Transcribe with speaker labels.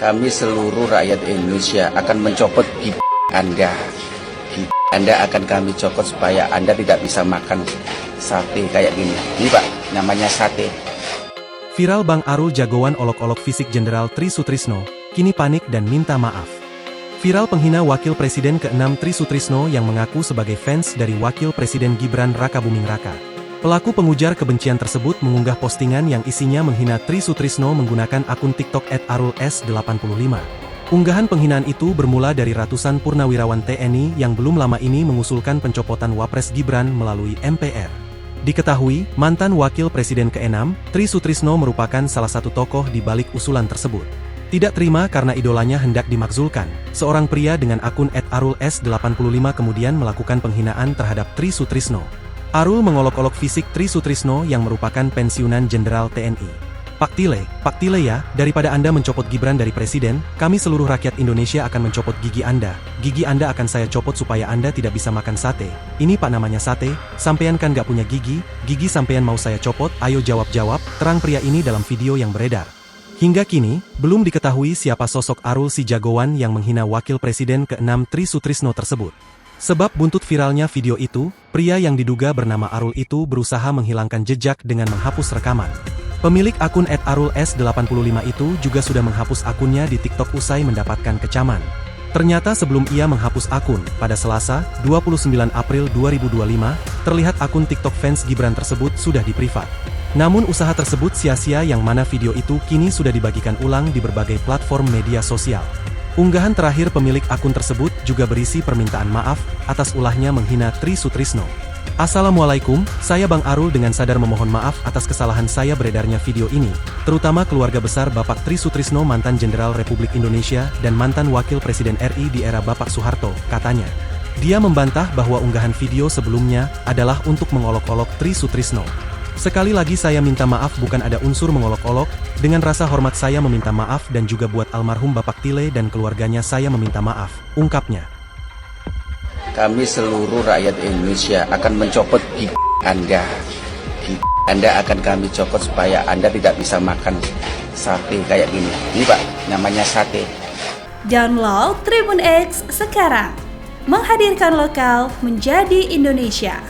Speaker 1: Kami seluruh rakyat Indonesia akan mencopot gigi Anda. Gigi Anda akan kami copot supaya Anda tidak bisa makan sate kayak gini. Ini Pak, namanya sate.
Speaker 2: Viral Bang Arul jagoan olok-olok fisik Jenderal Tri Sutrisno, kini panik dan minta maaf. Viral penghina Wakil Presiden ke-6 Tri Sutrisno yang mengaku sebagai fans dari Wakil Presiden Gibran Rakabuming Raka. Pelaku pengujar kebencian tersebut mengunggah postingan yang isinya menghina Tri Sutrisno menggunakan akun TikTok @aruls85. Unggahan penghinaan itu bermula dari ratusan purnawirawan TNI yang belum lama ini mengusulkan pencopotan Wapres Gibran melalui MPR. Diketahui, mantan Wakil Presiden ke-6, Tri Sutrisno merupakan salah satu tokoh di balik usulan tersebut. Tidak terima karena idolanya hendak dimakzulkan, seorang pria dengan akun @aruls85 kemudian melakukan penghinaan terhadap Tri Sutrisno. Arul mengolok-olok fisik Tri Sutrisno yang merupakan pensiunan Jenderal TNI. Pak Tile ya, daripada Anda mencopot Gibran dari Presiden, kami seluruh rakyat Indonesia akan mencopot gigi Anda. Gigi Anda akan saya copot supaya Anda tidak bisa makan sate. Ini Pak namanya sate, sampean kan gak punya gigi sampean mau saya copot, ayo jawab-jawab, terang pria ini dalam video yang beredar. Hingga kini, belum diketahui siapa sosok Arul si jagoan yang menghina Wakil Presiden ke-6 Tri Sutrisno tersebut. Sebab buntut viralnya video itu, pria yang diduga bernama Arul itu berusaha menghilangkan jejak dengan menghapus rekaman. Pemilik akun @aruls85 itu juga sudah menghapus akunnya di TikTok usai mendapatkan kecaman. Ternyata sebelum ia menghapus akun, pada Selasa, 29 April 2025, terlihat akun TikTok fans Gibran tersebut sudah di-privat. Namun usaha tersebut sia-sia yang mana video itu kini sudah dibagikan ulang di berbagai platform media sosial. Unggahan terakhir pemilik akun tersebut juga berisi permintaan maaf atas ulahnya menghina Tri Sutrisno. Assalamualaikum, saya Bang Arul dengan sadar memohon maaf atas kesalahan saya beredarnya video ini, terutama keluarga besar Bapak Tri Sutrisno mantan Jenderal Republik Indonesia dan mantan Wakil Presiden RI di era Bapak Soeharto, katanya. Dia membantah bahwa unggahan video sebelumnya adalah untuk mengolok-olok Tri Sutrisno. Sekali lagi saya minta maaf bukan ada unsur mengolok-olok, dengan rasa hormat saya meminta maaf dan juga buat almarhum Bapak Tile dan keluarganya saya meminta maaf, ungkapnya.
Speaker 1: Kami seluruh rakyat Indonesia akan mencopot gigi Anda. Gigi Anda akan kami copot supaya Anda tidak bisa makan sate kayak gini. Ini Pak, namanya sate.
Speaker 3: Download Tribun X sekarang, menghadirkan lokal menjadi Indonesia.